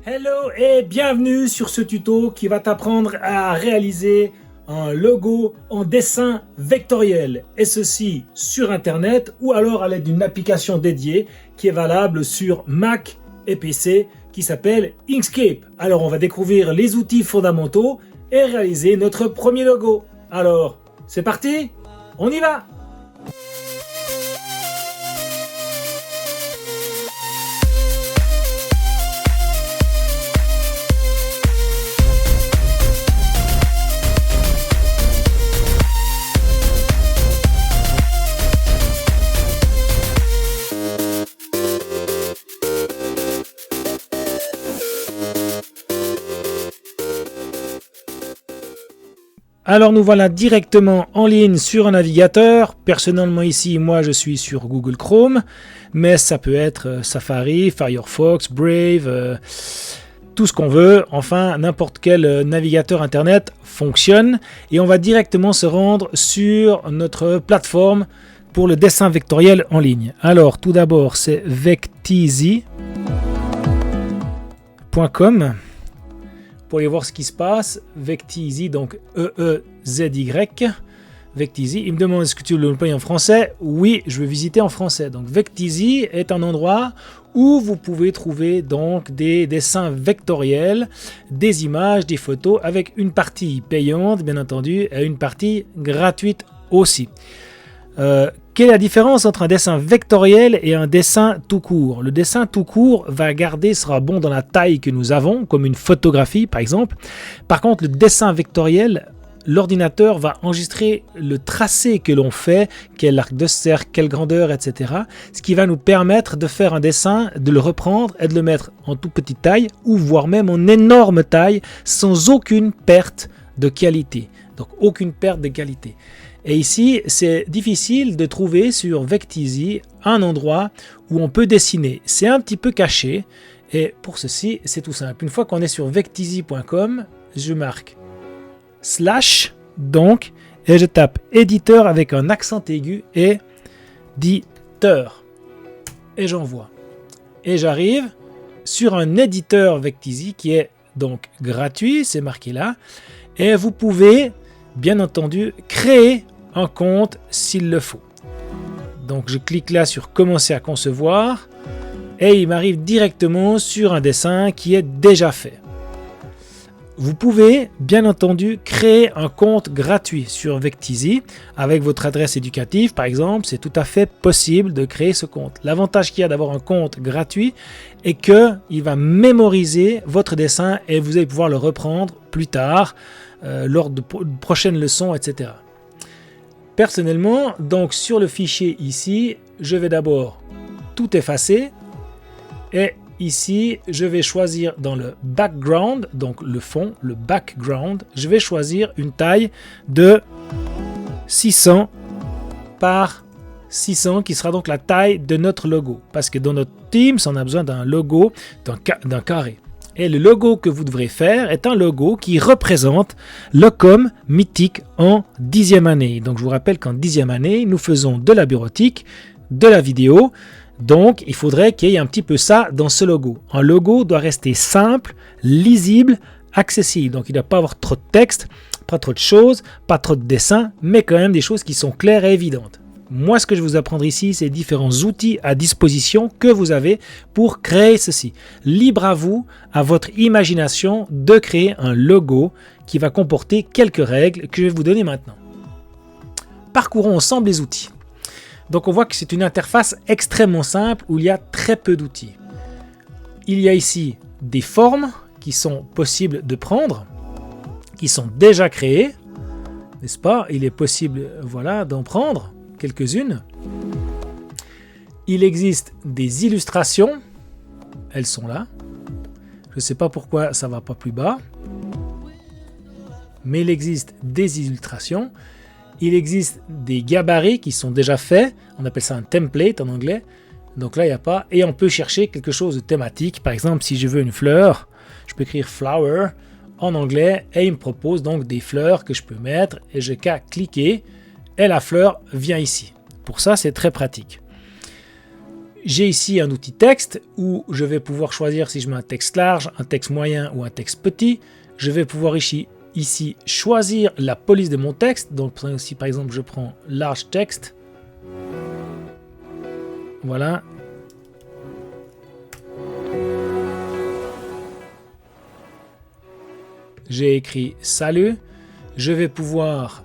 Hello et bienvenue sur ce tuto qui va t'apprendre à réaliser un logo en dessin vectoriel, et ceci sur internet ou alors à l'aide d'une application dédiée qui est valable sur Mac et PC qui s'appelle Inkscape. Alors on va découvrir les outils fondamentaux et réaliser notre premier logo. Alors c'est parti, on y va! Alors nous voilà directement en ligne sur un navigateur. Personnellement ici, moi je suis sur Google Chrome, mais ça peut être Safari, Firefox, Brave, tout ce qu'on veut. Enfin, n'importe quel navigateur internet fonctionne. Et on va directement se rendre sur notre plateforme pour le dessin vectoriel en ligne. Alors tout d'abord c'est vecteezy.com. Pour aller voir ce qui se passe, Vecteezy, donc E-E-Z-Y, Vecteezy. Il me demande est-ce que tu le payes en français? Oui, je veux visiter en français. Donc Vecteezy est un endroit où vous pouvez trouver donc des dessins vectoriels, des images, des photos, avec une partie payante bien entendu et une partie gratuite aussi. Quelle est la différence entre un dessin vectoriel et un dessin tout court? Le dessin tout court sera bon dans la taille que nous avons, comme une photographie par exemple. Par contre, le dessin vectoriel, l'ordinateur va enregistrer le tracé que l'on fait, quel arc de cercle, quelle grandeur, etc. Ce qui va nous permettre de faire un dessin, de le reprendre et de le mettre en toute petite taille ou voire même en énorme taille sans aucune perte de qualité. Donc aucune perte de qualité. Et ici, c'est difficile de trouver sur Vecteezy un endroit où on peut dessiner. C'est un petit peu caché. Et pour ceci, c'est tout simple. Une fois qu'on est sur vecteezy.com, je marque / donc, et je tape éditeur avec un accent aigu et éditeur. Et j'envoie. Et j'arrive sur un éditeur Vecteezy qui est donc gratuit, c'est marqué là. Et vous pouvez, bien entendu, créer un compte s'il le faut. Donc je clique là sur commencer à concevoir et il m'arrive directement sur un dessin qui est déjà fait. Vous pouvez bien entendu créer un compte gratuit sur Vecteezy avec votre adresse éducative par exemple. C'est tout à fait possible de créer ce compte. L'avantage qu'il y a d'avoir un compte gratuit est qu'il va mémoriser votre dessin et vous allez pouvoir le reprendre plus tard lors de prochaines leçons, etc. Personnellement, donc sur le fichier ici, je vais d'abord tout effacer et ici, je vais choisir dans le background, donc le fond, le background, je vais choisir une taille de 600 par 600 qui sera donc la taille de notre logo parce que dans notre Teams, on a besoin d'un logo d'un carré. Et le logo que vous devrez faire est un logo qui représente l'Ocom mythique en 10e année. Donc je vous rappelle qu'en 10e année, nous faisons de la bureautique, de la vidéo. Donc il faudrait qu'il y ait un petit peu ça dans ce logo. Un logo doit rester simple, lisible, accessible. Donc il ne doit pas avoir trop de texte, pas trop de choses, pas trop de dessins, mais quand même des choses qui sont claires et évidentes. Moi, ce que je vais vous apprendre ici, c'est différents outils à disposition que vous avez pour créer ceci. Libre à vous, à votre imagination, de créer un logo qui va comporter quelques règles que je vais vous donner maintenant. Parcourons ensemble les outils. Donc, on voit que c'est une interface extrêmement simple où il y a très peu d'outils. Il y a ici des formes qui sont possibles de prendre, qui sont déjà créées, n'est-ce pas? Il est possible, voilà, d'en prendre quelques-unes. Il existe des illustrations, elles sont là. Je ne sais pas pourquoi ça ne va pas plus bas, mais il existe des illustrations. Il existe des gabarits qui sont déjà faits, on appelle ça un template en anglais. Donc là il n'y a pas, et on peut chercher quelque chose de thématique. Par exemple, si je veux une fleur, je peux écrire flower en anglais et il me propose donc des fleurs que je peux mettre et j'ai qu'à cliquer et la fleur vient ici. Pour ça, c'est très pratique. J'ai ici un outil texte où je vais pouvoir choisir si je mets un texte large, un texte moyen ou un texte petit. Je vais pouvoir ici choisir la police de mon texte. Donc si par exemple je prends large text, voilà. J'ai écrit salut. Je vais pouvoir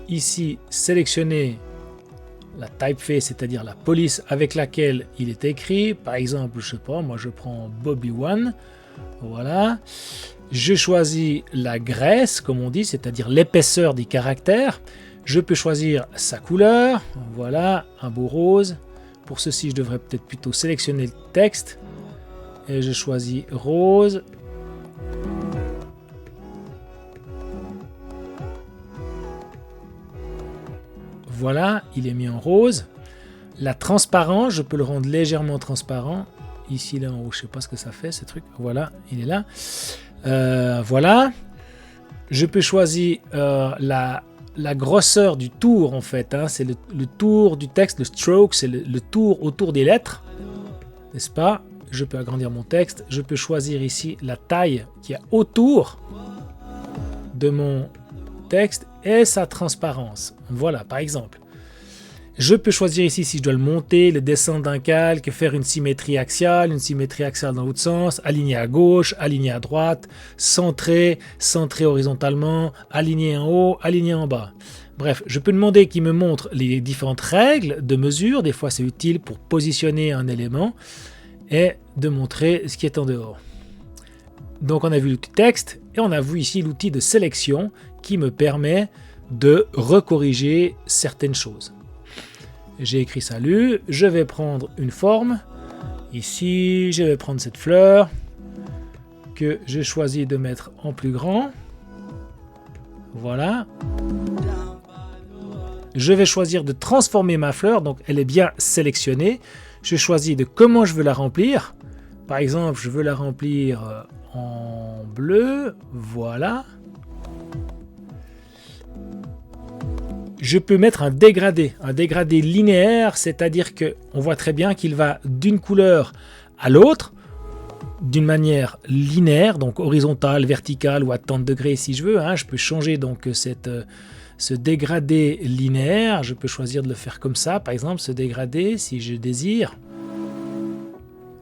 ici sélectionner la typeface, c'est-à-dire la police avec laquelle il est écrit. Par exemple, je sais pas, moi je prends Bobby One. Voilà. Je choisis la graisse, comme on dit, c'est-à-dire l'épaisseur des caractères. Je peux choisir sa couleur. Voilà, un beau rose. Pour ceci, je devrais peut-être plutôt sélectionner le texte. Et je choisis rose. Voilà, il est mis en rose. La transparence, je peux le rendre légèrement transparent. Ici, là en haut, je ne sais pas ce que ça fait, ce truc. Voilà, il est là. Voilà. Je peux choisir la grosseur du tour, en fait. Hein. C'est le tour du texte, le stroke, c'est le tour autour des lettres. N'est-ce pas? Je peux agrandir mon texte. Je peux choisir ici la taille qui est autour de mon texte et sa transparence. Voilà, par exemple. Je peux choisir ici si je dois le monter, le descendre d'un calque, faire une symétrie axiale dans l'autre sens, aligner à gauche, aligner à droite, centrer horizontalement, aligner en haut, aligner en bas. Bref, je peux demander qu'il me montre les différentes règles de mesure. Des fois, c'est utile pour positionner un élément et de montrer ce qui est en dehors. Donc, on a vu l'outil texte et on a vu ici l'outil de sélection qui me permet de recorriger certaines choses. J'ai écrit salut, je vais prendre une forme. Ici, je vais prendre cette fleur que j'ai choisi de mettre en plus grand. Voilà. Je vais choisir de transformer ma fleur, donc elle est bien sélectionnée. Je choisis de comment je veux la remplir. Par exemple, je veux la remplir en bleu. Voilà. Je peux mettre un dégradé linéaire, c'est-à-dire qu'on voit très bien qu'il va d'une couleur à l'autre, d'une manière linéaire, donc horizontale, verticale ou à 30 degrés si je veux. Hein. Je peux changer donc ce dégradé linéaire, je peux choisir de le faire comme ça, par exemple, ce dégradé si je désire.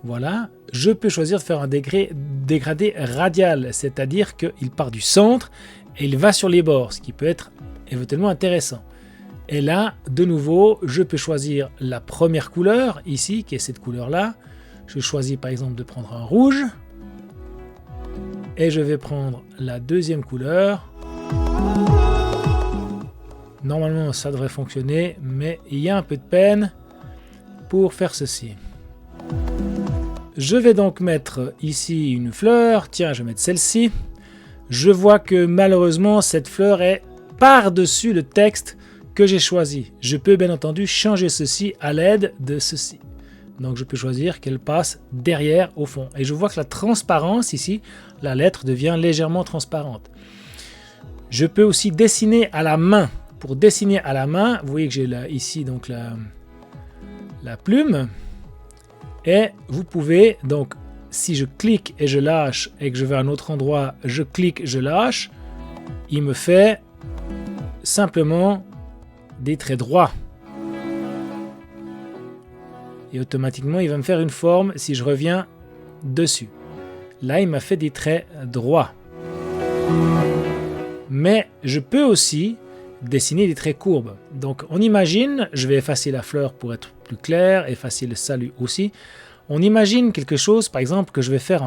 Voilà. Je peux choisir de faire un dégradé radial, c'est-à-dire qu'il part du centre et il va sur les bords, ce qui peut être éventuellement intéressant. Et là, de nouveau, je peux choisir la première couleur, ici, qui est cette couleur-là. Je choisis par exemple de prendre un rouge. Et je vais prendre la deuxième couleur. Normalement, ça devrait fonctionner, mais il y a un peu de peine pour faire ceci. Je vais donc mettre ici une fleur. Tiens, je vais mettre celle-ci. Je vois que malheureusement, cette fleur est par-dessus le texte que j'ai choisi. Je peux bien entendu changer ceci à l'aide de ceci. Donc je peux choisir qu'elle passe derrière au fond. Et je vois que la transparence ici, la lettre devient légèrement transparente. Je peux aussi dessiner à la main. Pour dessiner à la main, vous voyez que j'ai là ici donc la plume. Et vous pouvez donc, si je clique et je lâche et que je vais à un autre endroit, je clique, je lâche, il me fait simplement des traits droits. Et automatiquement, il va me faire une forme si je reviens dessus. Là, il m'a fait des traits droits. Mais je peux aussi dessiner des traits courbes. Donc, on imagine, je vais effacer la fleur pour être plus clair, effacer le salut aussi. On imagine quelque chose, par exemple, que je vais faire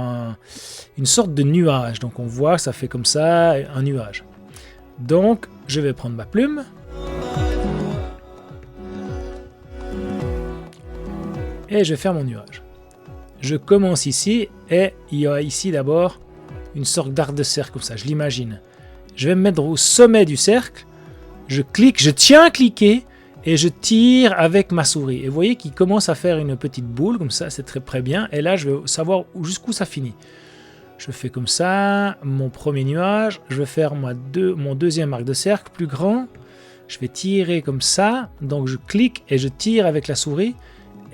une sorte de nuage. Donc, on voit que ça fait comme ça, un nuage. Donc, je vais prendre ma plume. Et je vais faire mon nuage. Je commence ici et il y a ici d'abord une sorte d'arc de cercle comme ça, je l'imagine. Je vais me mettre au sommet du cercle, je clique, je tiens à cliquer et je tire avec ma souris. Et vous voyez qu'il commence à faire une petite boule comme ça, c'est très bien. Et là, je vais savoir jusqu'où ça finit. Je fais comme ça, mon premier nuage, je vais faire mon deuxième arc de cercle plus grand. Je vais tirer comme ça, donc je clique et je tire avec la souris.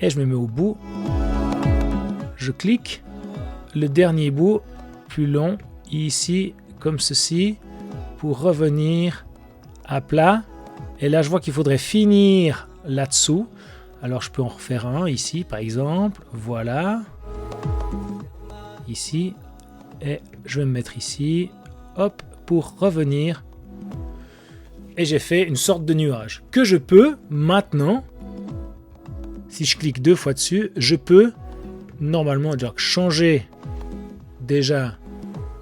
et je me mets au bout. Je clique. Le dernier bout, plus long, ici, comme ceci, pour revenir à plat. Et là, je vois qu'il faudrait finir là-dessous. Alors, je peux en refaire un ici, par exemple. Voilà. Ici. Et je vais me mettre ici. Hop, pour revenir. Et j'ai fait une sorte de nuage. Que je peux, maintenant, si je clique 2 fois dessus, je peux, normalement, changer déjà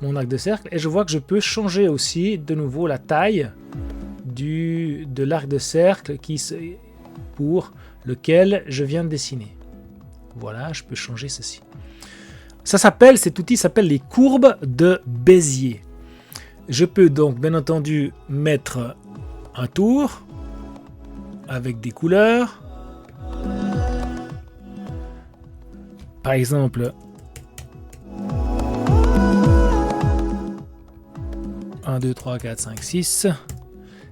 mon arc de cercle. Et je vois que je peux changer aussi, de nouveau, la taille de l'arc de cercle pour lequel je viens de dessiner. Voilà, je peux changer ceci. Cet outil s'appelle les courbes de Bézier. Je peux donc bien entendu mettre un tour avec des couleurs. Par exemple, 1, 2, 3, 4, 5, 6.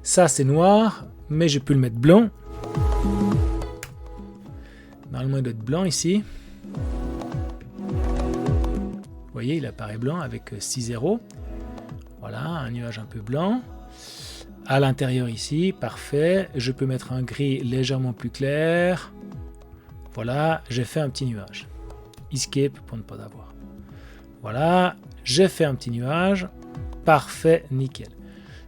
Ça, c'est noir, mais je peux le mettre blanc. Normalement, il doit être blanc ici. Vous voyez, il apparaît blanc avec 6 zéros. Voilà, un nuage un peu blanc. À l'intérieur ici, parfait. Je peux mettre un gris légèrement plus clair. Voilà, j'ai fait un petit nuage. Escape pour ne pas avoir. Voilà, j'ai fait un petit nuage. Parfait, nickel.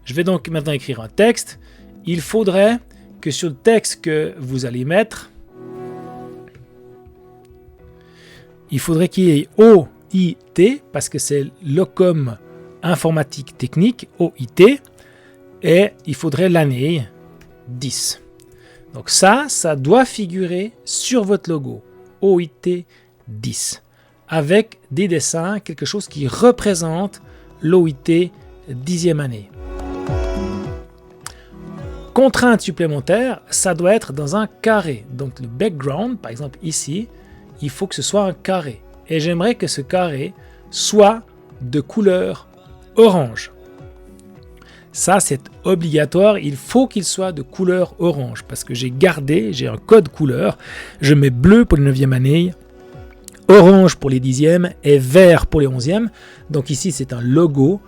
Je vais donc maintenant écrire un texte. Il faudrait que sur le texte que vous allez mettre, il faudrait qu'il y ait OIT, parce que c'est l'OCOM informatique technique, OIT, et il faudrait l'année 10. Donc ça doit figurer sur votre logo, OIT 10, avec des dessins, quelque chose qui représente l'OIT 10e année. Contrainte supplémentaire, ça doit être dans un carré. Donc le background, par exemple ici, il faut que ce soit un carré. Et j'aimerais que ce carré soit de couleur orange. Ça, c'est obligatoire. Il faut qu'il soit de couleur orange parce que j'ai un code couleur. Je mets bleu pour les 9e années, orange pour les 10e et vert pour les 11e. Donc ici, c'est un logo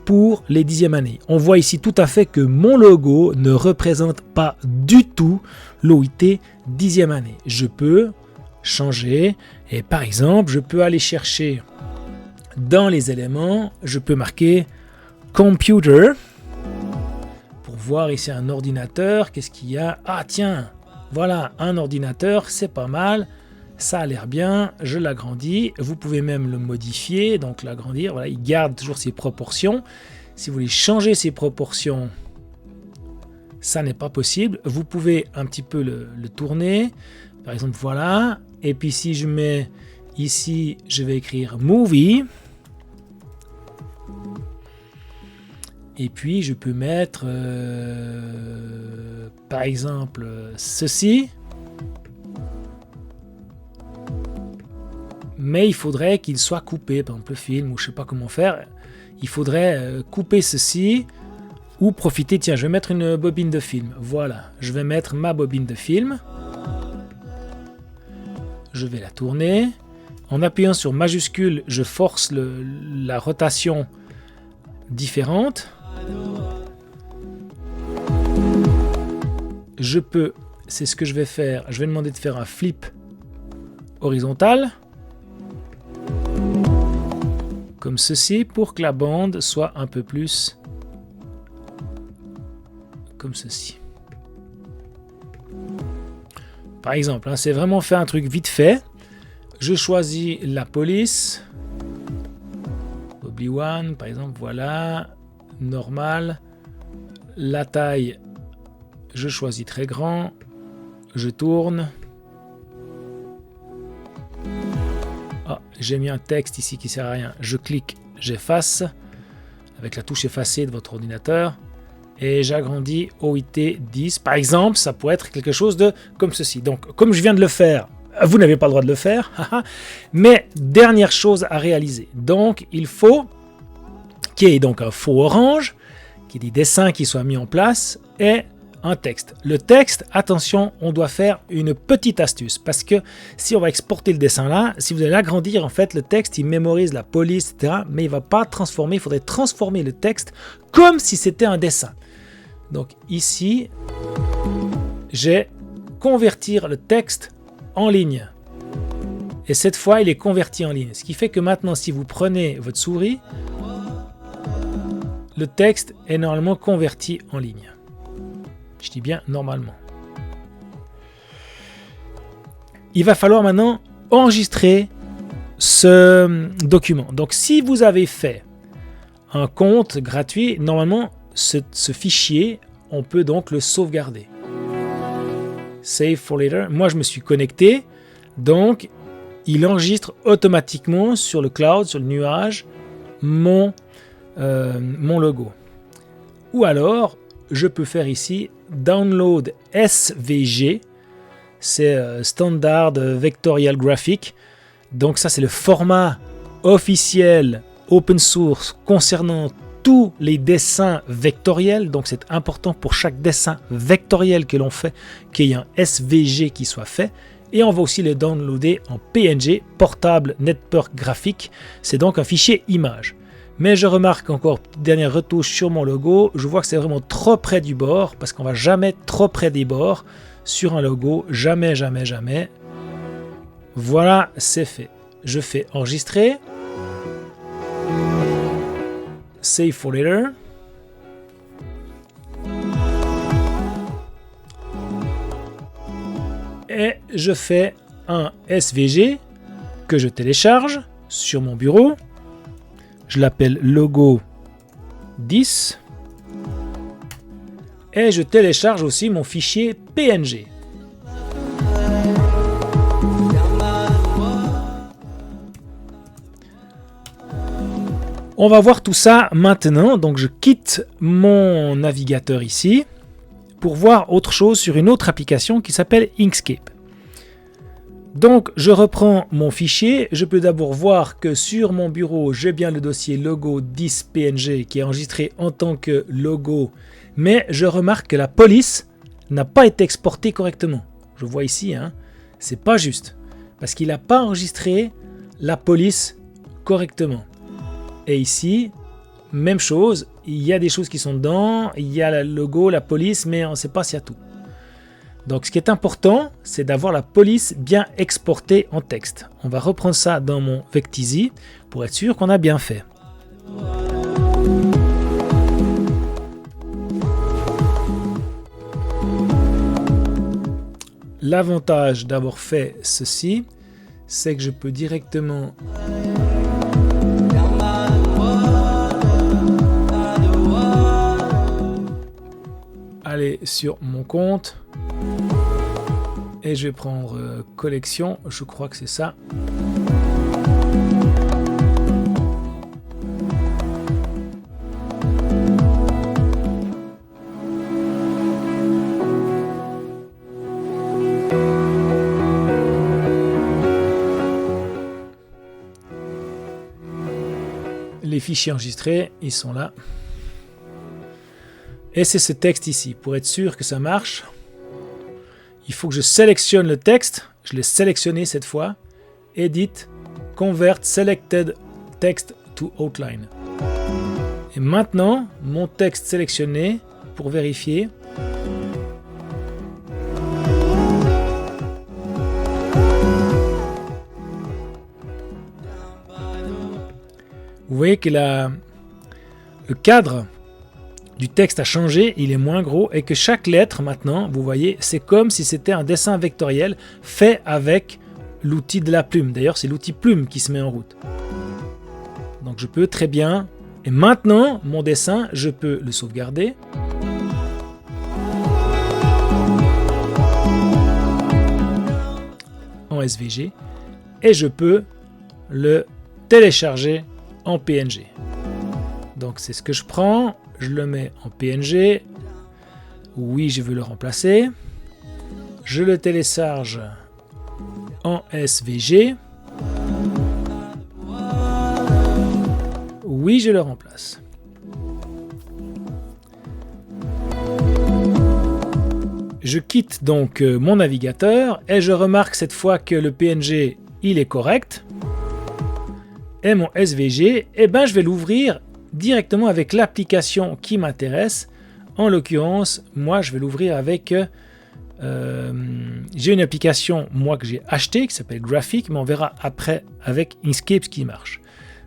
pour les 10e années. On voit ici tout à fait que mon logo ne représente pas du tout l'OIT 10e année. Je peux changer et par exemple, je peux aller chercher dans les éléments, je peux marquer computer pour voir ici un ordinateur. Qu'est-ce qu'il y a? Ah tiens, voilà un ordinateur, c'est pas mal. Ça a l'air bien, je l'agrandis. Vous pouvez même le modifier, donc l'agrandir. Voilà, il garde toujours ses proportions. Si vous voulez changer ses proportions, ça n'est pas possible. Vous pouvez un petit peu le tourner. Par exemple, voilà. Et puis si je mets ici, je vais écrire movie. Et puis je peux mettre, par exemple, ceci. Mais il faudrait qu'il soit coupé, par exemple le film, ou je ne sais pas comment faire. Il faudrait couper ceci ou profiter. Tiens, je vais mettre une bobine de film. Voilà, je vais mettre ma bobine de film. Je vais la tourner. En appuyant sur majuscule, je force la rotation différente. Je peux, c'est ce que je vais faire. Je vais demander de faire un flip horizontal. Comme ceci, pour que la bande soit un peu plus comme ceci. Par exemple, c'est vraiment faire un truc vite fait. Je choisis la police. Obi-Wan, par exemple, voilà. Normal. La taille, je choisis très grand. Je tourne. J'ai mis un texte ici qui ne sert à rien. Je clique, j'efface avec la touche effacer de votre ordinateur et j'agrandis OIT 10. Par exemple, ça pourrait être quelque chose de comme ceci. Donc, comme je viens de le faire, vous n'avez pas le droit de le faire. Mais dernière chose à réaliser. Donc, il faut qu'il y ait donc un faux orange, qu'il y ait des dessins qui soient mis en place et un texte. Le texte, attention, on doit faire une petite astuce parce que si on va exporter le dessin là, si vous allez l'agrandir, en fait, le texte, il mémorise la police, etc. Mais il ne va pas transformer, il faudrait transformer le texte comme si c'était un dessin. Donc ici, j'ai convertir le texte en ligne. Et cette fois, il est converti en ligne. Ce qui fait que maintenant, si vous prenez votre souris, le texte est normalement converti en ligne. Je dis bien normalement. Il va falloir maintenant enregistrer ce document. Donc si vous avez fait un compte gratuit, normalement ce fichier, on peut donc le sauvegarder. Save for later. Moi je me suis connecté, donc il enregistre automatiquement sur le cloud, sur le nuage, mon logo. Ou alors je peux faire ici Download SVG, c'est Standard Vectorial Graphic. Donc ça c'est le format officiel open source concernant tous les dessins vectoriels. Donc c'est important pour chaque dessin vectoriel que l'on fait qu'il y ait un SVG qui soit fait. Et on va aussi le downloader en PNG, Portable Network Graphic. C'est donc un fichier image. Mais je remarque encore, dernière retouche sur mon logo, je vois que c'est vraiment trop près du bord, parce qu'on va jamais trop près des bords sur un logo, jamais, jamais, jamais. Voilà, c'est fait. Je fais enregistrer. Save for later. Et je fais un SVG que je télécharge sur mon bureau. Je l'appelle logo 10 et je télécharge aussi mon fichier PNG. On va voir tout ça maintenant. Donc je quitte mon navigateur ici pour voir autre chose sur une autre application qui s'appelle Inkscape. Donc je reprends mon fichier, je peux d'abord voir que sur mon bureau j'ai bien le dossier logo 10 PNG qui est enregistré en tant que logo, mais je remarque que la police n'a pas été exportée correctement. Je vois ici, c'est pas juste, parce qu'il n'a pas enregistré la police correctement. Et ici, même chose, il y a des choses qui sont dedans, il y a le logo, la police, mais on ne sait pas s'il y a tout. Donc ce qui est important, c'est d'avoir la police bien exportée en texte. On va reprendre ça dans mon Vecteezy pour être sûr qu'on a bien fait. L'avantage d'avoir fait ceci, c'est que je peux directement aller sur mon compte et je vais prendre collection, je crois que c'est ça. Les fichiers enregistrés, ils sont là. Et c'est ce texte ici. Pour être sûr que ça marche, il faut que je sélectionne le texte. Je l'ai sélectionné cette fois. Edit, Convert Selected Text to Outline. Et maintenant, mon texte sélectionné, pour vérifier. Vous voyez que le cadre du texte a changé, il est moins gros et que chaque lettre maintenant, vous voyez, c'est comme si c'était un dessin vectoriel fait avec l'outil de la plume. D'ailleurs, c'est l'outil plume qui se met en route. Donc je peux très bien, et maintenant, mon dessin, je peux le sauvegarder. En SVG et je peux le télécharger en PNG. Donc c'est ce que je prends. Je le mets en PNG. Oui, je veux le remplacer. Je le télécharge en SVG. Oui, je le remplace. Je quitte donc mon navigateur et je remarque cette fois que le PNG il est correct. Et mon SVG, eh ben, je vais l'ouvrir directement avec l'application qui m'intéresse. En l'occurrence, moi je vais l'ouvrir avec... j'ai une application moi que j'ai achetée qui s'appelle Graphic, mais on verra après avec Inkscape ce qui marche.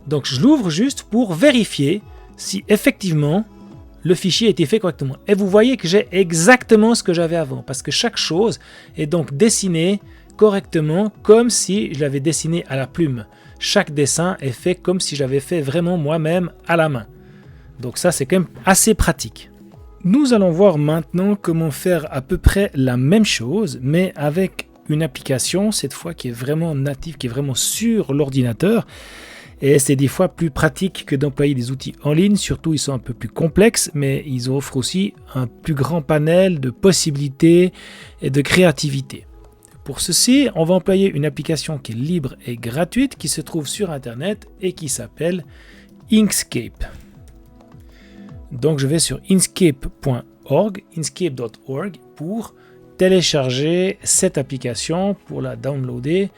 Donc je l'ouvre juste pour vérifier si effectivement le fichier a été fait correctement. Et vous voyez que j'ai exactement ce que j'avais avant, parce que chaque chose est donc dessinée correctement comme si je l'avais dessiné à la plume. Chaque dessin est fait comme si j'avais fait vraiment moi-même à la main. Donc ça c'est quand même assez pratique. Nous allons voir maintenant comment faire à peu près la même chose, mais avec une application cette fois qui est vraiment native, qui est vraiment sur l'ordinateur. Et c'est des fois plus pratique que d'employer des outils en ligne, surtout ils sont un peu plus complexes, mais ils offrent aussi un plus grand panel de possibilités et de créativité. Pour ceci, on va employer une application qui est libre et gratuite, qui se trouve sur Internet et qui s'appelle Inkscape. Donc je vais sur inkscape.org, inkscape.org pour télécharger cette application, pour la downloader.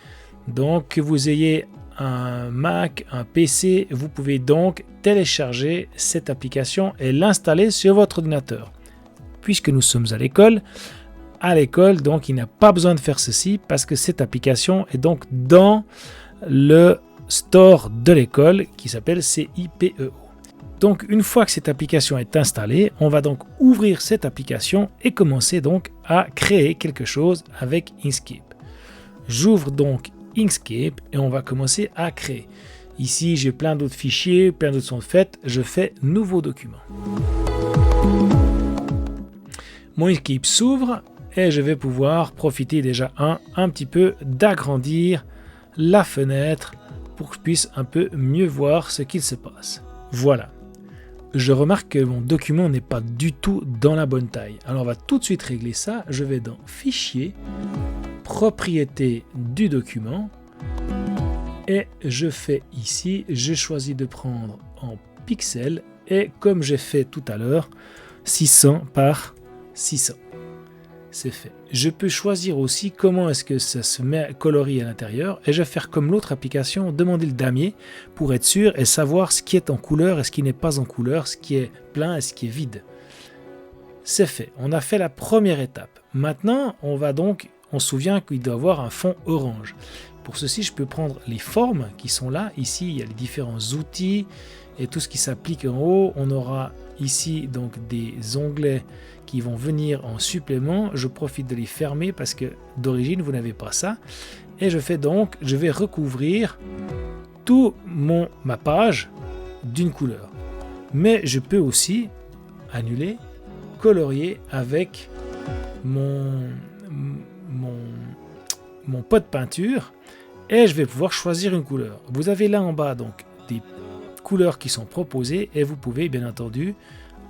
Donc que vous ayez un Mac, un PC, vous pouvez donc télécharger cette application et l'installer sur votre ordinateur. Puisque nous sommes à l'école, donc il n'y a pas besoin de faire ceci parce que cette application est donc dans le store de l'école qui s'appelle CIPEO. Donc une fois que cette application est installée, on va donc ouvrir cette application et commencer donc à créer quelque chose avec Inkscape. J'ouvre donc Inkscape et on va commencer à créer. Ici j'ai plein d'autres fichiers, plein d'autres sont faits, je fais nouveau document. Mon Inkscape s'ouvre et je vais pouvoir profiter déjà un petit peu d'agrandir la fenêtre pour que je puisse un peu mieux voir ce qu'il se passe. Voilà. Je remarque que mon document n'est pas du tout dans la bonne taille. Alors on va tout de suite régler ça. Je vais dans Fichier, Propriétés du document et je fais ici, je choisis de prendre en pixels et comme j'ai fait tout à l'heure, 600 par 600. C'est fait. Je peux choisir aussi comment est-ce que ça se met coloris à l'intérieur et je vais faire comme l'autre application, demander le damier pour être sûr et savoir ce qui est en couleur et ce qui n'est pas en couleur, ce qui est plein et ce qui est vide. C'est fait. On a fait la première étape. Maintenant, on se souvient qu'il doit avoir un fond orange. Pour ceci, je peux prendre les formes qui sont là. Ici, il y a les différents outils et tout ce qui s'applique en haut. On aura ici donc des onglets qui vont venir en supplément. Je profite de les fermer parce que d'origine vous n'avez pas ça. Et je vais recouvrir toute ma page d'une couleur. Mais je peux aussi annuler, colorier avec mon pot de peinture et je vais pouvoir choisir une couleur. Vous avez là en bas donc des couleurs qui sont proposées et vous pouvez bien entendu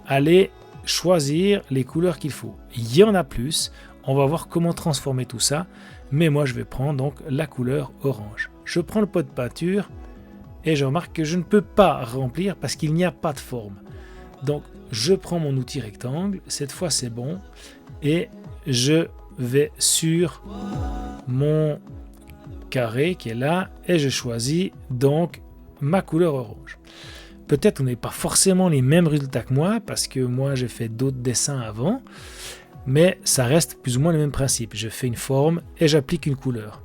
aller choisir les couleurs qu'il faut. Il y en a plus, on va voir comment transformer tout ça, mais moi je vais prendre donc la couleur orange. Je prends le pot de peinture et je remarque que je ne peux pas remplir parce qu'il n'y a pas de forme. Donc je prends mon outil rectangle, cette fois c'est bon, et je vais sur mon carré qui est là et je choisis donc ma couleur orange. Peut-être on n'est pas forcément les mêmes résultats que moi parce que moi j'ai fait d'autres dessins avant, mais ça reste plus ou moins le même principe. Je fais une forme et j'applique une couleur.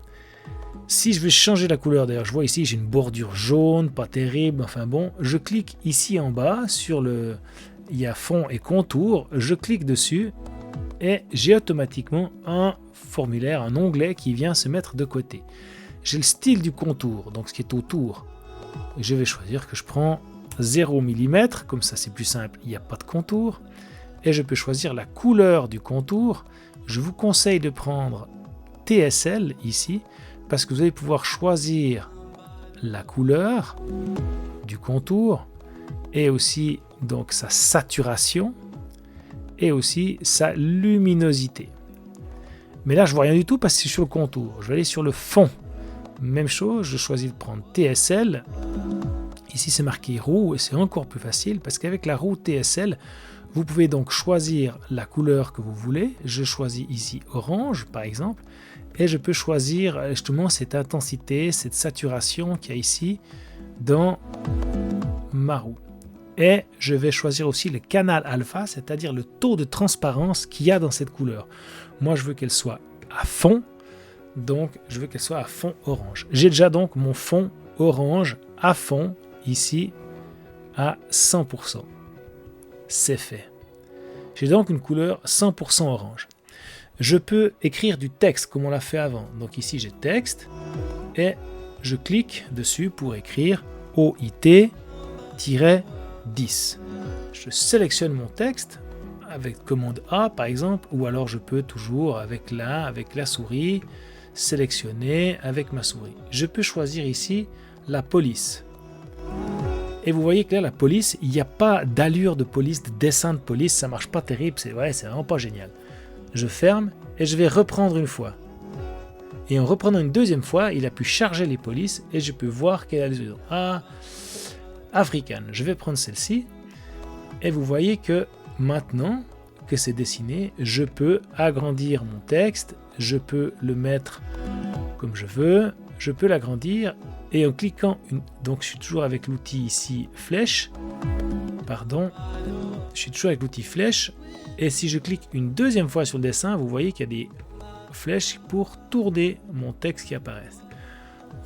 Si je veux changer la couleur, d'ailleurs je vois ici j'ai une bordure jaune, pas terrible, enfin bon, je clique ici en bas sur il y a fond et contour, je clique dessus et j'ai automatiquement un formulaire, un onglet qui vient se mettre de côté. J'ai le style du contour, donc ce qui est autour. Je vais choisir que je prends 0 mm, comme ça c'est plus simple, il n'y a pas de contour. Et je peux choisir la couleur du contour. Je vous conseille de prendre TSL ici, parce que vous allez pouvoir choisir la couleur du contour et aussi donc sa saturation et aussi sa luminosité. Mais là je vois rien du tout parce que c'est sur le contour. Je vais aller sur le fond. Même chose, je choisis de prendre TSL. Ici c'est marqué roue et c'est encore plus facile parce qu'avec la roue TSL, Vous pouvez donc choisir la couleur que vous voulez. Je choisis ici orange par exemple. Et je peux choisir justement cette intensité, cette saturation qu'il y a ici dans ma roue. Et je vais choisir aussi le canal alpha, c'est-à-dire le taux de transparence qu'il y a dans cette couleur. Moi, je veux qu'elle soit à fond, donc je veux qu'elle soit à fond orange. J'ai déjà donc mon fond orange à fond, ici, à 100%. C'est fait. J'ai donc une couleur 100% orange. Je peux écrire du texte comme on l'a fait avant. Donc ici, j'ai texte et je clique dessus pour écrire OIT-10. Je sélectionne mon texte avec commande A par exemple, ou alors je peux toujours avec la souris sélectionner avec ma souris. Je peux choisir ici la police. Et vous voyez que là, la police, il n'y a pas d'allure de police, de dessin de police, ça marche pas terrible, c'est vraiment pas génial. Je ferme et je vais reprendre une fois. Et en reprenant une deuxième fois, il a pu charger les polices et je peux voir qu'elle a les yeux. Ah, africaine. Je vais prendre celle-ci. Et vous voyez que maintenant que c'est dessiné, je peux agrandir mon texte, je peux le mettre comme je veux, je peux l'agrandir et en cliquant, donc je suis toujours avec l'outil ici flèche, je suis toujours avec l'outil flèche et si je clique une deuxième fois sur le dessin, vous voyez qu'il y a des flèches pour tourner mon texte qui apparaissent.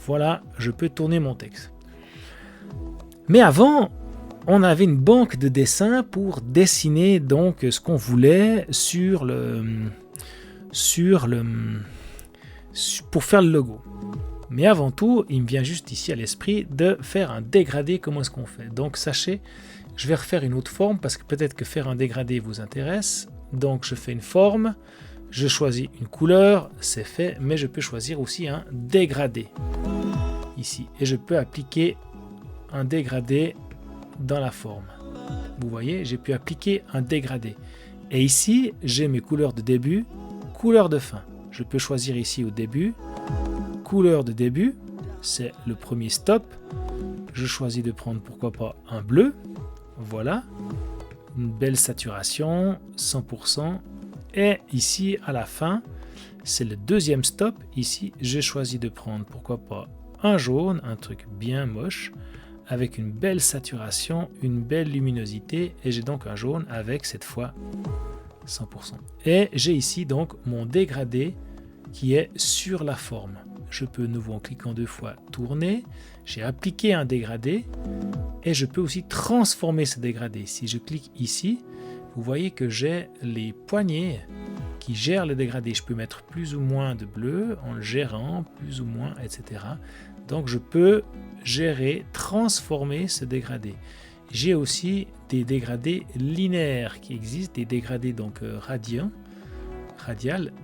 Voilà, je peux tourner mon texte. Mais avant, on avait une banque de dessins pour dessiner donc ce qu'on voulait pour faire le logo. Mais avant tout, il me vient juste ici à l'esprit de faire un dégradé. Comment est-ce qu'on fait? Donc sachez, je vais refaire une autre forme parce que peut-être que faire un dégradé vous intéresse. Donc je fais une forme, je choisis une couleur, c'est fait, mais je peux choisir aussi un dégradé ici. Et je peux appliquer un dégradé dans la forme. Vous voyez, j'ai pu appliquer un dégradé. Et ici, j'ai mes couleurs de début, couleurs de fin. Je peux choisir ici au début, couleur de début, c'est le premier stop. Je choisis de prendre pourquoi pas un bleu. Voilà, une belle saturation, 100%. Et ici, à la fin, c'est le deuxième stop. Ici, j'ai choisi de prendre pourquoi pas un jaune, un truc bien moche, avec une belle saturation, une belle luminosité, et j'ai donc un jaune avec cette fois 100%. Et j'ai ici donc mon dégradé qui est sur la forme. Je peux de nouveau en cliquant deux fois tourner, j'ai appliqué un dégradé et je peux aussi transformer ce dégradé. Si je clique ici, vous voyez que j'ai les poignées qui gèrent le dégradé. Je peux mettre plus ou moins de bleu en le gérant, plus ou moins, etc. Donc je peux gérer, transformer ce dégradé. J'ai aussi des dégradés linéaires qui existent, des dégradés donc radial,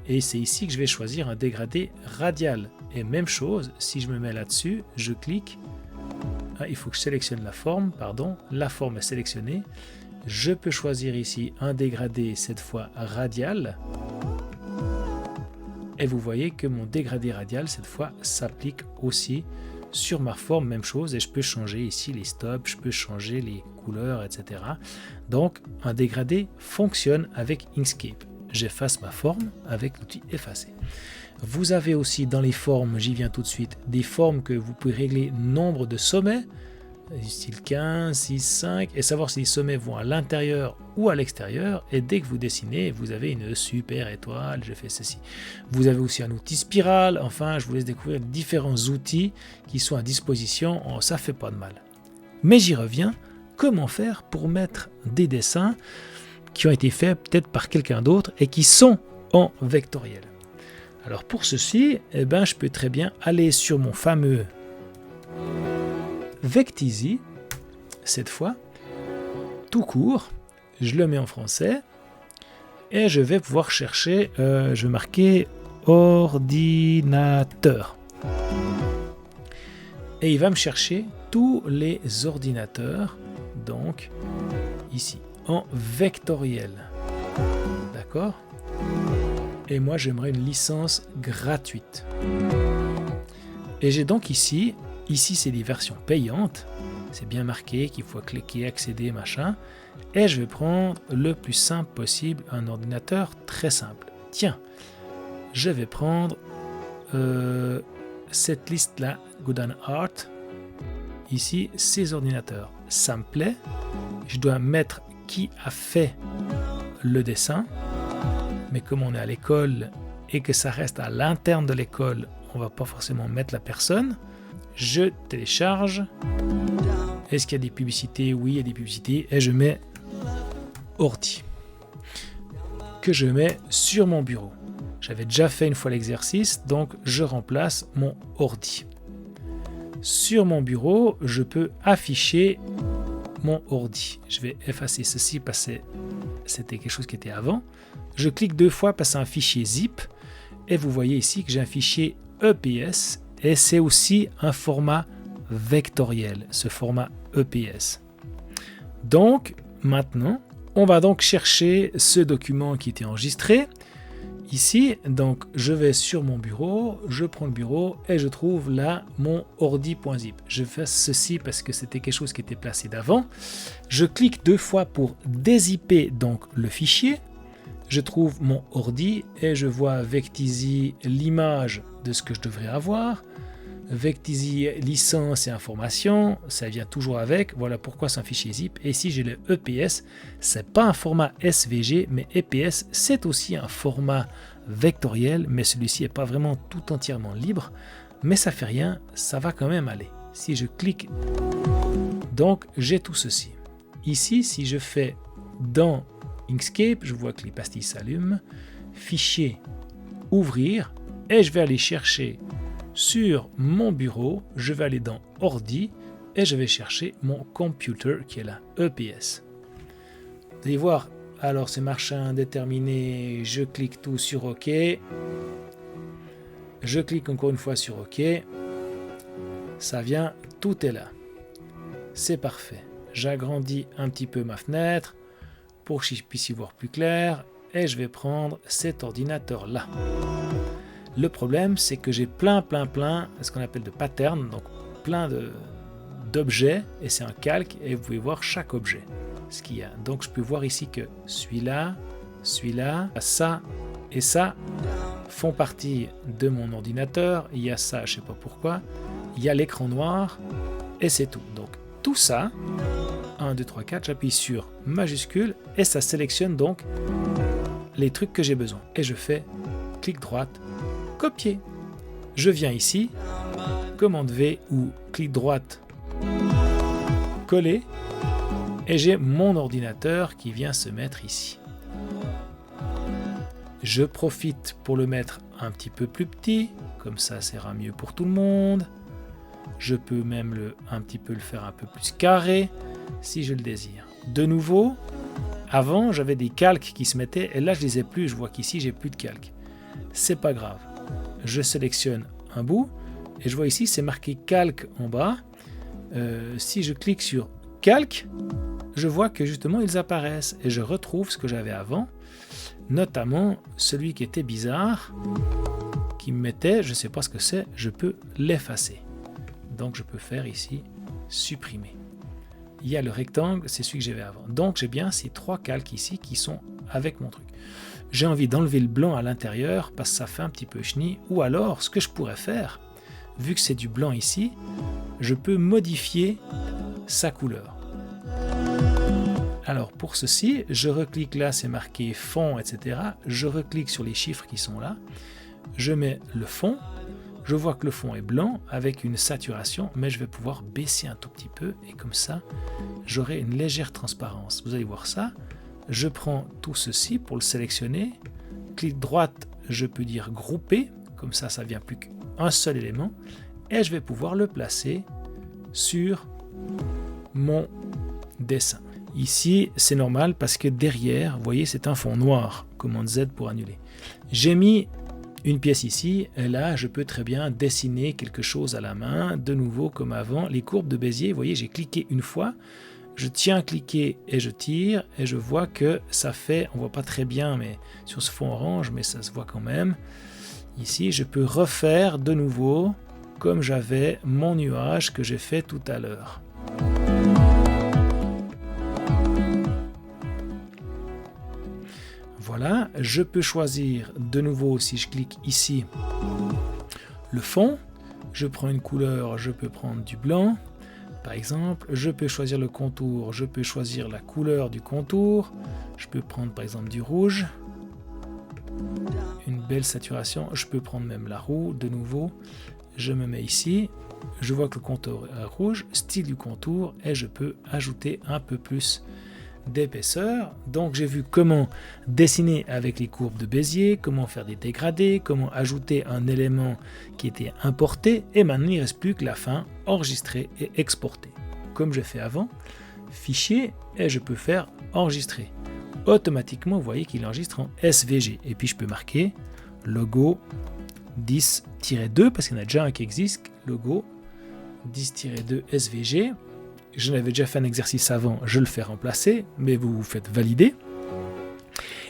et c'est ici que je vais choisir un dégradé radial. Et même chose, si je me mets là-dessus, je clique, il faut que je sélectionne la forme, la forme est sélectionnée. Je peux choisir ici un dégradé, cette fois radial. Et vous voyez que mon dégradé radial, cette fois, s'applique aussi sur ma forme, même chose. Et je peux changer ici les stops, je peux changer les couleurs, etc. Donc, un dégradé fonctionne avec Inkscape. J'efface ma forme avec l'outil effacer. Vous avez aussi dans les formes, j'y viens tout de suite, des formes que vous pouvez régler nombre de sommets, style 15, 6, 5, et savoir si les sommets vont à l'intérieur ou à l'extérieur. Et dès que vous dessinez, vous avez une super étoile, je fais ceci. Vous avez aussi un outil spirale. Enfin, je vous laisse découvrir différents outils qui sont à disposition. Oh, ça fait pas de mal. Mais j'y reviens. Comment faire pour mettre des dessins qui ont été faits peut-être par quelqu'un d'autre et qui sont en vectoriel? Alors pour ceci, je peux très bien aller sur mon fameux Vecteezy, cette fois, tout court, je le mets en français et je vais pouvoir chercher, je vais marquer ordinateur. Et il va me chercher tous les ordinateurs, donc ici, en vectoriel. D'accord ? Et moi, j'aimerais une licence gratuite. Et j'ai donc ici c'est des versions payantes. C'est bien marqué qu'il faut cliquer, accéder, machin. Et je vais prendre le plus simple possible, un ordinateur très simple. Tiens, je vais prendre cette liste-là, Good and Art. Ici, ces ordinateurs. Ça me plaît. Je dois mettre qui a fait le dessin. Mais comme on est à l'école et que ça reste à l'interne de l'école, on ne va pas forcément mettre la personne. Je télécharge. Est-ce qu'il y a des publicités? Oui, il y a des publicités. Et je mets ordi. Que je mets sur mon bureau. J'avais déjà fait une fois l'exercice, donc je remplace mon ordi. Sur mon bureau, je peux afficher mon ordi. Je vais effacer ceci parce que c'était quelque chose qui était avant. Je clique 2 fois parce que c'est un fichier zip. Et vous voyez ici que j'ai un fichier EPS. Et c'est aussi un format vectoriel, ce format EPS. Donc, maintenant, on va donc chercher ce document qui était enregistré. Ici, donc, je vais sur mon bureau, je prends le bureau et je trouve là mon ordi.zip. Je fais ceci parce que c'était quelque chose qui était placé d'avant. Je clique 2 fois pour dézipper donc le fichier. Je trouve mon ordi et je vois avec Easy l'image de ce que je devrais avoir. Vecteezy licence et information, ça vient toujours avec. Voilà pourquoi c'est un fichier zip. Et ici j'ai le EPS, c'est pas un format SVG, mais EPS c'est aussi un format vectoriel, mais celui-ci n'est pas vraiment tout entièrement libre. Mais ça fait rien, ça va quand même aller. Si je clique, donc j'ai tout ceci. Ici, si je fais dans Inkscape, je vois que les pastilles s'allument. Fichier, ouvrir, et je vais aller chercher sur mon bureau, je vais aller dans Ordi et je vais chercher mon computer qui est là, EPS. Vous allez voir, alors c'est marché indéterminé, je clique tout sur OK. Je clique encore une fois sur OK. Ça vient, tout est là. C'est parfait. J'agrandis un petit peu ma fenêtre pour que je puisse y voir plus clair et je vais prendre cet ordinateur là. Le problème, c'est que j'ai plein, ce qu'on appelle de patterns, donc plein d'objets, et c'est un calque, et vous pouvez voir chaque objet, ce qu'il y a. Donc je peux voir ici que celui-là, ça et ça font partie de mon ordinateur. Il y a ça, je ne sais pas pourquoi, il y a l'écran noir, et c'est tout. Donc tout ça, 1, 2, 3, 4, j'appuie sur majuscule, et ça sélectionne donc les trucs que j'ai besoin. Et je fais clic droite, copier. Je viens ici, commande V ou clic droite, coller, et j'ai mon ordinateur qui vient se mettre ici. Je profite pour le mettre un petit peu plus petit, comme ça sera mieux pour tout le monde. Je peux même un petit peu le faire un peu plus carré, si je le désire. De nouveau, avant j'avais des calques qui se mettaient, et là je les ai plus, je vois qu'ici j'ai plus de calques. C'est pas grave. Je sélectionne un bout et je vois ici c'est marqué calque en bas. Si je clique sur calque, je vois que justement ils apparaissent et je retrouve ce que j'avais avant, notamment celui qui était bizarre, qui me mettait, je ne sais pas ce que c'est, je peux l'effacer. Donc je peux faire ici supprimer. Il y a le rectangle, c'est celui que j'avais avant. Donc j'ai bien ces 3 calques ici qui sont avec mon truc. J'ai envie d'enlever le blanc à l'intérieur parce que ça fait un petit peu chenille. Ou alors, ce que je pourrais faire, vu que c'est du blanc ici, je peux modifier sa couleur. Alors pour ceci, je reclique là, c'est marqué fond, etc. Je reclique sur les chiffres qui sont là. Je mets le fond. Je vois que le fond est blanc avec une saturation, mais je vais pouvoir baisser un tout petit peu et comme ça, j'aurai une légère transparence. Vous allez voir ça. Je prends tout ceci pour le sélectionner. Clic droite, je peux dire grouper. Comme ça, ça ne vient plus qu'un seul élément. Et je vais pouvoir le placer sur mon dessin. Ici, c'est normal parce que derrière, vous voyez, c'est un fond noir. Commande Z pour annuler. J'ai mis une pièce ici. Et là, je peux très bien dessiner quelque chose à la main. De nouveau, comme avant, les courbes de Bézier. Vous voyez, j'ai cliqué une fois. Je tiens à cliquer et je tire et je vois que ça fait, on voit pas très bien mais sur ce fond orange, mais ça se voit quand même. Ici, je peux refaire de nouveau comme j'avais mon nuage que j'ai fait tout à l'heure. Je peux choisir de nouveau, si je clique ici, le fond. Je prends une couleur, je peux prendre du blanc. Par exemple, je peux choisir le contour, je peux choisir la couleur du contour. Je peux prendre par exemple du rouge. Une belle saturation. Je peux prendre même la roue de nouveau. Je me mets ici. Je vois que le contour est rouge, style du contour, et je peux ajouter un peu plus d'épaisseur. Donc j'ai vu comment dessiner avec les courbes de Bézier, comment faire des dégradés, comment ajouter un élément qui était importé, et maintenant il ne reste plus que la fin, enregistrer et exporter. Comme j'ai fait avant, fichier, et je peux faire enregistrer. Automatiquement, vous voyez qu'il enregistre en SVG, et puis je peux marquer logo 10-2, parce qu'il y en a déjà un qui existe, logo 10-2 SVG. Je n'avais déjà fait un exercice avant, je le fais remplacer, mais vous vous faites valider.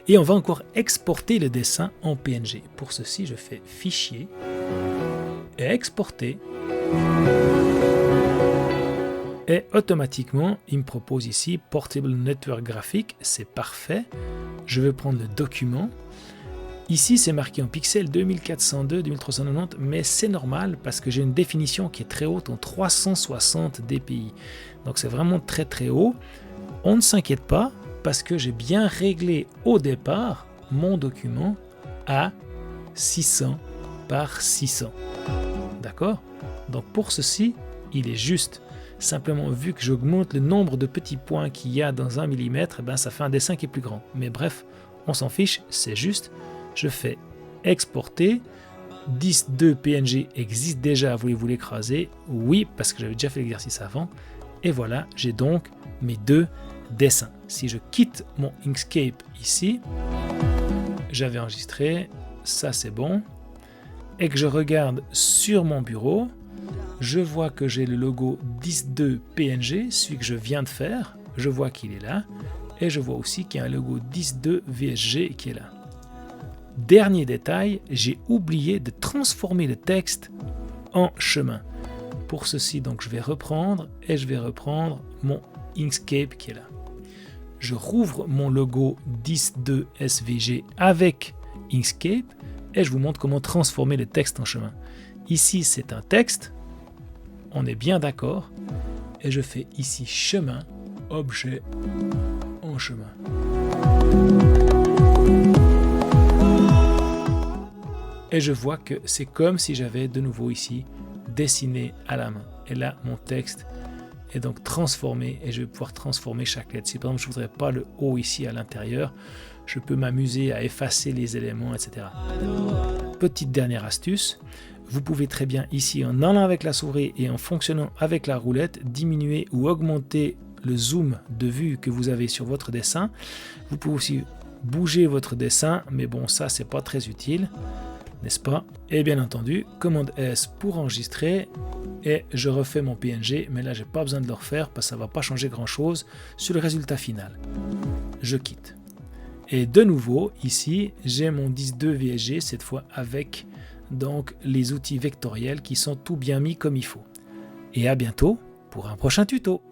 Et on va encore exporter le dessin en PNG. Pour ceci, je fais Fichier et Exporter. Et automatiquement, il me propose ici Portable Network Graphic. C'est parfait. Je vais prendre le document. Ici, c'est marqué en pixels 2402, 2390, mais c'est normal parce que j'ai une définition qui est très haute en 360 dpi. Donc c'est vraiment très très haut. On ne s'inquiète pas parce que j'ai bien réglé au départ mon document à 600 par 600. D'accord? Donc pour ceci, il est juste. Simplement, vu que j'augmente le nombre de petits points qu'il y a dans 1 mm, ben, ça fait un dessin qui est plus grand. Mais bref, on s'en fiche, c'est juste. Je fais exporter. 10.2 PNG existe déjà, voulez-vous l'écraser? Oui, parce que j'avais déjà fait l'exercice avant. Et voilà, j'ai donc mes deux dessins. Si je quitte mon Inkscape ici, j'avais enregistré, ça c'est bon. Et que je regarde sur mon bureau, je vois que j'ai le logo 10.2 PNG, celui que je viens de faire. Je vois qu'il est là. Et je vois aussi qu'il y a un logo 10.2 VSG qui est là. Dernier détail, j'ai oublié de transformer le texte en chemin. Pour ceci, donc, je vais reprendre mon Inkscape qui est là. Je rouvre mon logo 10.2 SVG avec Inkscape et je vous montre comment transformer le texte en chemin. Ici, c'est un texte, on est bien d'accord, et je fais ici chemin, objet en chemin. Et je vois que c'est comme si j'avais de nouveau ici dessiné à la main. Et là, mon texte est donc transformé et je vais pouvoir transformer chaque lettre. Si par exemple, je ne voudrais pas le O ici à l'intérieur, je peux m'amuser à effacer les éléments, etc. Petite dernière astuce, vous pouvez très bien ici, en allant avec la souris et en fonctionnant avec la roulette, diminuer ou augmenter le zoom de vue que vous avez sur votre dessin. Vous pouvez aussi bouger votre dessin, mais bon, ça, c'est pas très utile. N'est-ce pas? Et bien entendu, commande S pour enregistrer et je refais mon PNG, mais là j'ai pas besoin de le refaire parce que ça va pas changer grand chose sur le résultat final. Je quitte. Et de nouveau, ici, j'ai mon 10.2 VSG, cette fois avec donc les outils vectoriels qui sont tout bien mis comme il faut. Et à bientôt pour un prochain tuto.